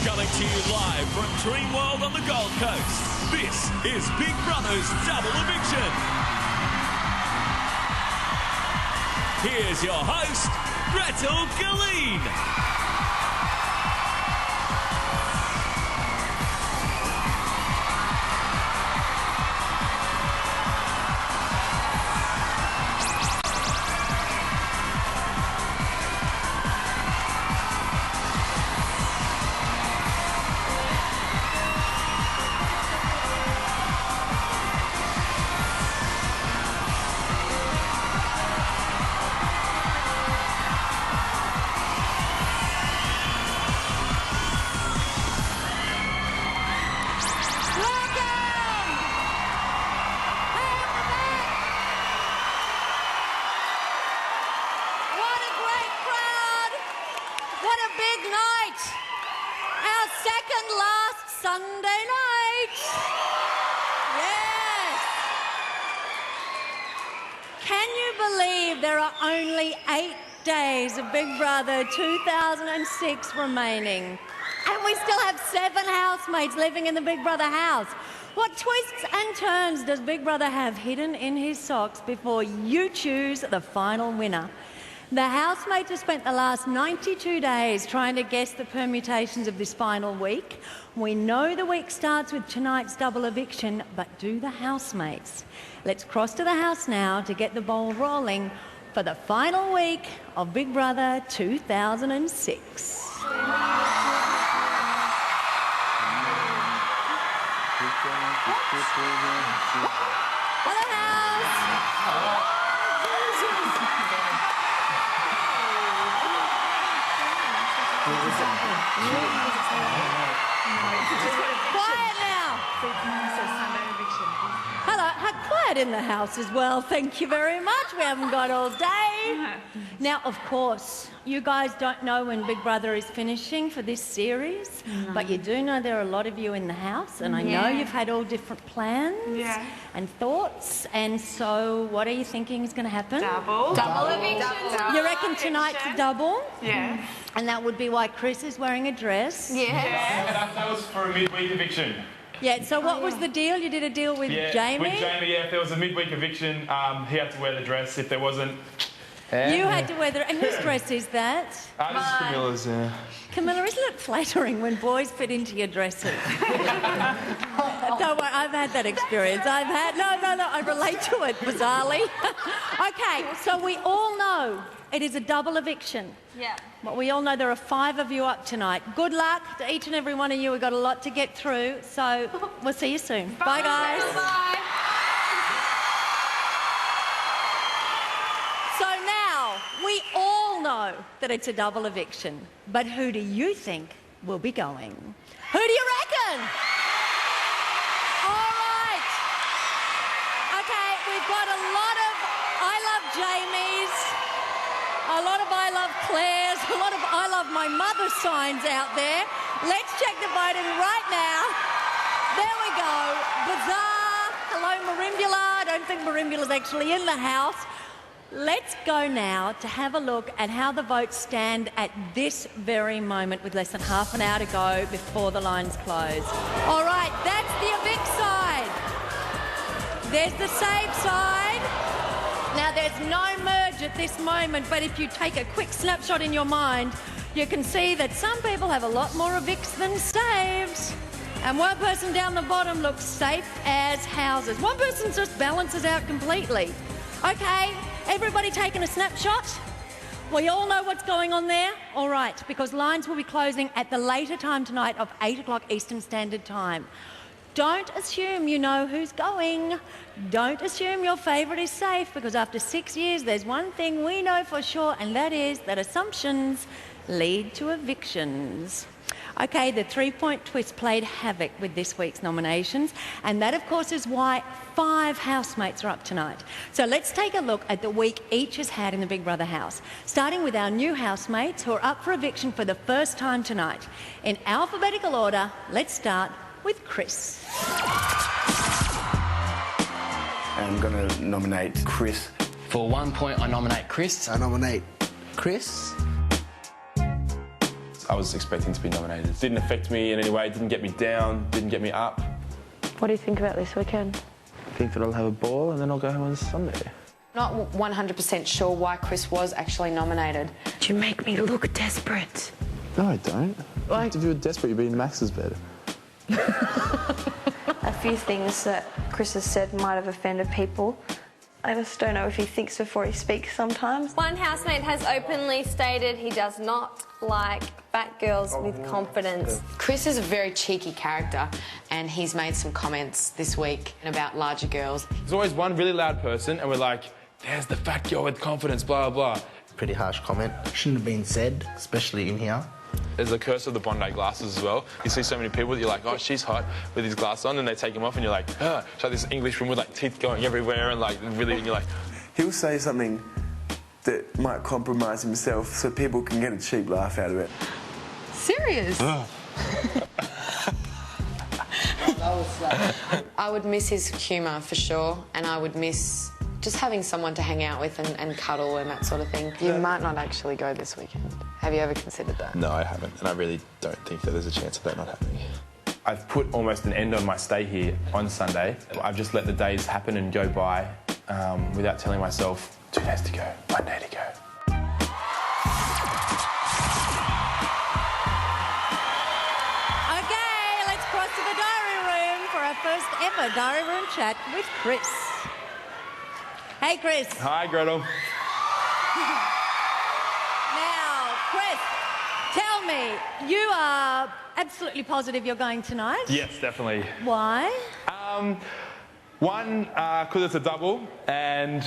Coming to you live from Dream World on the Gold Coast, this is Big Brother's Double Eviction. Here's your host, Gretel Galeen. Sunday night. Yes. Can you believe there are only 8 days of Big Brother 2006 remaining? And we still have 7 housemates living in the Big Brother house. What twists and turns does Big Brother have hidden in his socks before you choose the final winner? The housemates have spent the last 92 days trying to guess the permutations of this final week. We know the week starts with tonight's double eviction, but do the housemates? Let's cross to the house now to get the ball rolling for the final week of Big Brother 2006. Hello, house. Quiet now. Hello, quiet in the house as well. Thank you very much. We haven't got all day. Now, of course, you guys don't know when Big Brother is finishing for this series, but you do know there are a lot of you in the house, and I know you've had all different plans and thoughts. And so, what are you thinking is going to happen? Double eviction. You reckon tonight's a double? Yeah. And that would be why Chris is wearing a dress. Yeah. That was for a midweek eviction. Yeah, so what was the deal? You did a deal with Jamie? With Jamie, if there was a midweek eviction, he had to wear the dress. If there wasn't... You had to wear the... And whose dress is that? This is Camilla's, Camilla, isn't it flattering when boys fit into your dresses? Don't worry, I've had that experience. No, I relate to it, bizarrely. Okay, so we all know it is a double eviction. Yeah. But we all know there are 5 of you up tonight. Good luck to each and every one of you. We've got a lot to get through, so we'll see you soon. Bye guys. Bye. So now, we all know that it's a double eviction, but who do you think will be going? Who do you reckon? All right. Okay, we've got a lot of I love Jamie's, a lot of I love Claire's, a lot of I love my mother signs out there. Let's check the voting right now. There we go. Bazaar. Hello, Marimbula. I don't think Marimbula's actually in the house. Let's go now to have a look at how the votes stand at this very moment with less than half an hour to go before the lines close. All right, that's the evict side. There's the save side. Now, there's no merge at this moment, but if you take a quick snapshot in your mind, you can see that some people have a lot more evicts than saves. And one person down the bottom looks safe as houses. One person just balances out completely. Okay, everybody taking a snapshot? We all know what's going on there? All right, because lines will be closing at the later time tonight of 8 o'clock Eastern Standard Time. Don't assume you know who's going. Don't assume your favourite is safe, because after 6 years, there's one thing we know for sure, and that is that assumptions lead to evictions. Okay, the 3-point twist played havoc with this week's nominations, and that, of course, is why 5 housemates are up tonight. So let's take a look at the week each has had in the Big Brother house, starting with our new housemates who are up for eviction for the first time tonight. In alphabetical order, let's start with Chris. I'm going to nominate Chris. For 1 point, I nominate Chris. I nominate Chris. I was expecting to be nominated. It didn't affect me in any way, it didn't get me down, didn't get me up. What do you think about this weekend? I think that I'll have a ball and then I'll go home on Sunday. Not 100% sure why Chris was actually nominated. You make me look desperate. No, I don't. Like, if you were desperate, you'd be in Max's bed. A few things that Chris has said might have offended people. I just don't know if he thinks before he speaks sometimes. One housemate has openly stated he does not like fat girls with confidence. Chris is a very cheeky character and he's made some comments this week about larger girls. There's always one really loud person and we're like, there's the fat girl with confidence, blah, blah, blah. Pretty harsh comment. Shouldn't have been said, especially in here. There's the curse of the Bondi glasses as well. You see so many people that you're like, oh, she's hot with these glasses on, and they take them off and you're like, oh, it's like this English woman with like teeth going everywhere and like really, and you're like... He'll say something that might compromise himself so people can get a cheap laugh out of it. Serious? I would miss his humour for sure, and I would miss just having someone to hang out with and cuddle and that sort of thing. You might not actually go this weekend. Have you ever considered that? No, I haven't, and I really don't think that there's a chance of that not happening. I've put almost an end on my stay here on Sunday. I've just let the days happen and go by without telling myself 2 days to go, 1 day to go. Okay, let's cross to the diary room for our first ever diary room chat with Chris. Hey, Chris. Hi, Gretel. Now, Chris, tell me, you are absolutely positive you're going tonight? Yes, definitely. Why? One, because it's a double, and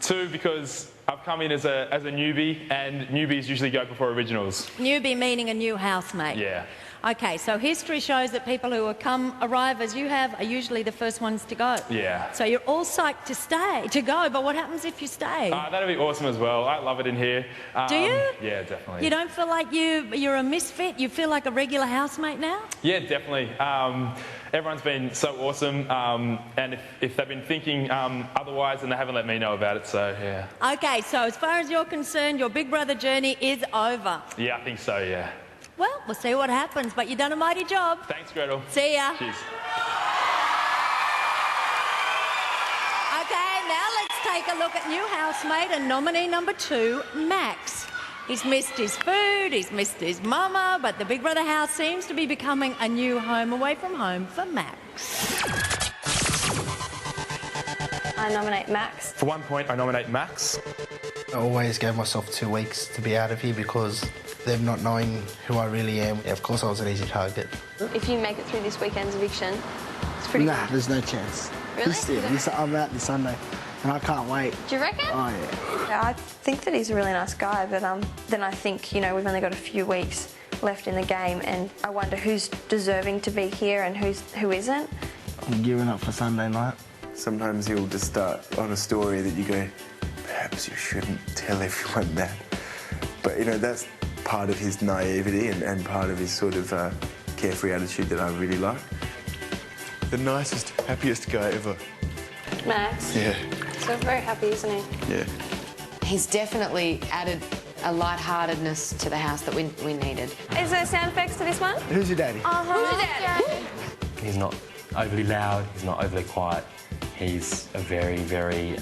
2, because I've come in as a newbie, and newbies usually go before originals. Newbie meaning a new housemate? Yeah. Okay, so history shows that people who arrive as you have are usually the first ones to go. Yeah. So you're all psyched to go, but what happens if you stay? That'd be awesome as well. I love it in here. Do you? Yeah, definitely. You don't feel like you're a misfit? You feel like a regular housemate now? Yeah, definitely. Everyone's been so awesome, and if they've been thinking otherwise, then they haven't let me know about it, so yeah. Okay, so as far as you're concerned, your Big Brother journey is over. Yeah, I think so, yeah. Well, we'll see what happens, but you've done a mighty job. Thanks, Gretel. See ya. Cheers. Okay, now let's take a look at new housemate and nominee number 2, Max. He's missed his food, he's missed his mama, but the Big Brother house seems to be becoming a new home away from home for Max. I nominate Max. For 1 point, I nominate Max. I always gave myself 2 weeks to be out of here because them not knowing who I really am. Yeah, of course I was an easy target. If you make it through this weekend's eviction, it's pretty Nah, good. there's no chance. Really? I'm out this Sunday, and I can't wait. Do you reckon? Oh, yeah. Yeah, I think that he's a really nice guy, but then I think, you know, we've only got a few weeks left in the game, and I wonder who's deserving to be here and who isn't. I'm giving up for Sunday night. Sometimes he'll just start on a story that you go, perhaps you shouldn't tell everyone that. But, you know, that's part of his naivety and part of his sort of carefree attitude that I really like. The nicest, happiest guy ever. Max? Yeah. So very happy, isn't he? Yeah. He's definitely added a lightheartedness to the house that we needed. Is there sound effects to this one? Who's your daddy? Who's your dad? He's not overly loud, he's not overly quiet. He's a very, very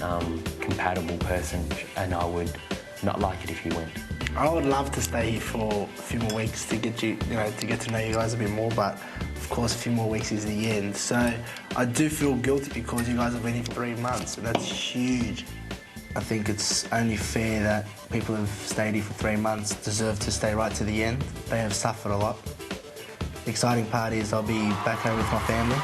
compatible person, and I would not like it if he went. I would love to stay here for a few more weeks to get to know you guys a bit more, but of course a few more weeks is the end. So I do feel guilty because you guys have been here for 3 months, and that's huge. I think it's only fair that people who've stayed here for 3 months deserve to stay right to the end. They have suffered a lot. The exciting part is I'll be back home with my family.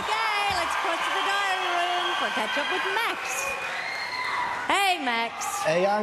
Okay, let's cross to the diary room for a catch up with Max. Hey, Max. Hey, young